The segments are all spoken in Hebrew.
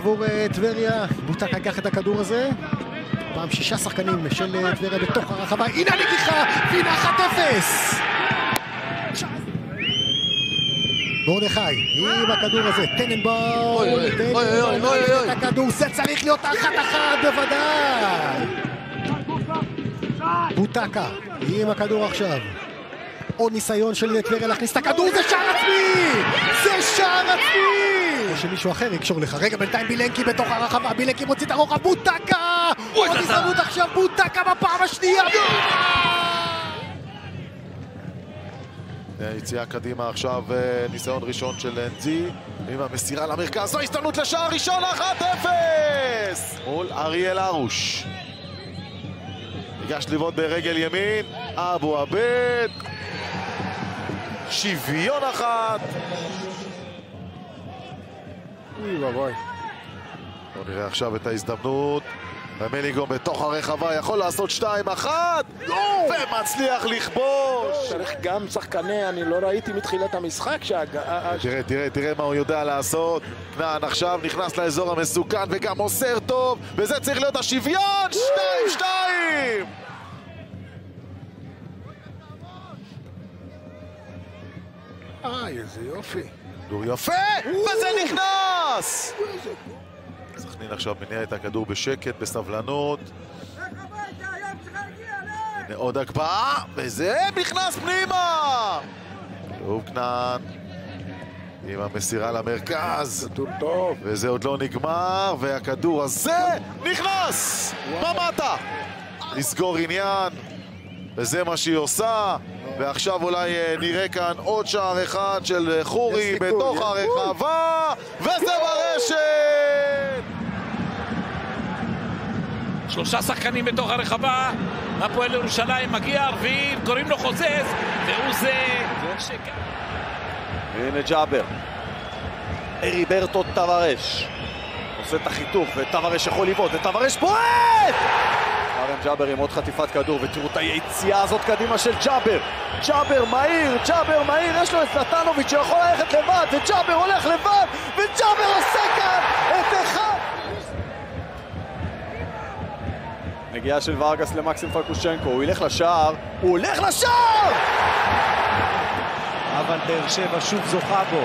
עבור טבריה, בוטקה ייקח את הכדור הזה. פעם 6 שחקנים של טבריה בתוך הרחבה. הנה הנגיחה, והנה 1-0. מרדכי, עם הכדור הזה, טננבאום, את הכדור, זה צריך להיות 1-1 בוודאי. בוטקה, עם הכדור עכשיו. עוד ניסיון של טבריה להכניס את הכדור, זה שער עצמי! זה שער עצמי! או שמישהו אחר יקשור לך. רגע, בינתיים בילנקי בתוך הרחבה, בילנקי מוציא את הרוחב, בוטקה! עוד הזדמנות עכשיו, בוטקה בפעם השנייה! יציאה קדימה עכשיו, ניסיון ראשון של אנזי עם המסירה למרכז, זו הזדמנות לשער ראשון, 1-0! מול אריאל ארוש. ניגש לבעוט ברגל ימין, אבו עבד. שוויון אחת. בואי. בואו נראה עכשיו את ההזדמנות. ומליגום בתוך הרחבה יכול לעשות 2-1 ומצליח לכבוש. צריך גם שחקני, אני לא ראיתי מתחילת המשחק תראה מה הוא יודע לעשות. כנען עכשיו נכנס לאזור המסוכן וגם מוסר טוב, וזה צריך להיות השוויון. 2-2. איזה יופי. כדור יפה, וזה נכנס! סכנין עכשיו מניע את הכדור בשקט, בסבלנות. הנה עוד הקפאה, וזה נכנס פנימה! טוב כנען עם המסירה למרכז. כדור טוב. וזה עוד לא נגמר, והכדור הזה נכנס! במטה! לסגור עניין. וזה מה שהיא עושה, ועכשיו אולי נראה כאן עוד שער אחד של חורי בתוך הרחבה, וזה ברשת! 3 שחקנים בתוך הרחבה, הפועל ירושלים מגיע הרביעי, קוראים לו חוזז, והוא זה... והנה ג'אבר, אריברטו טווארש עושה את החיתוך, וטווארש יכול לבעוט, וטווארש בועט! ארן ג'אבר עם עוד חטיפת כדור, ותראו את היציאה הזאת קדימה של ג'אבר. ג'אבר מהיר, יש לו את נתנוביץ' שיכול ללכת לבד, וג'אבר הולך לבד, וג'אבר עושה כאן את אחד. נגיעה של ורגס למקסים פלקושצ'נקו, הוא ילך לשער, אבל באר שבע שוב זוכה בו.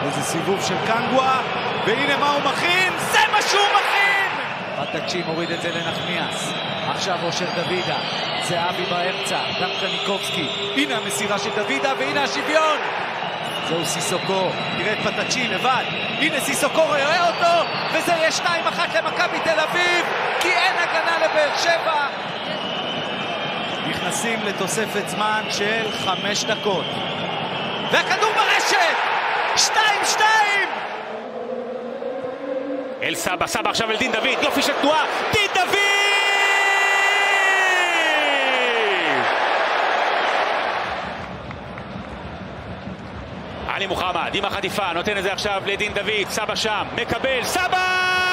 איזה סיבוב של קנגווה, והנה מה הוא מכין, זה מה שהוא מכין! פטצ'י מוריד את זה לנחמיאס, עכשיו אושר דוידה, זה אבי באמצע, גם קניקובסקי, הנה המסירה של דוידה והנה השוויון! זהו סיסוקו, תראה את פטצ'י לבד, הנה סיסוקו רואה אותו, וזה יהיה 2-1 למכבי תל אביב, כי אין הגנה לבאר שבע! נכנסים לתוספת זמן של 5 דקות, והכדור ברשת! 2-2! אל סבא, סבא עכשיו אל דין דוד, יופי של תנועה, דין דוד! עלי מוחמד עם החטיפה, נותן את זה עכשיו לדין דוד, סבא שם, מקבל, סבא!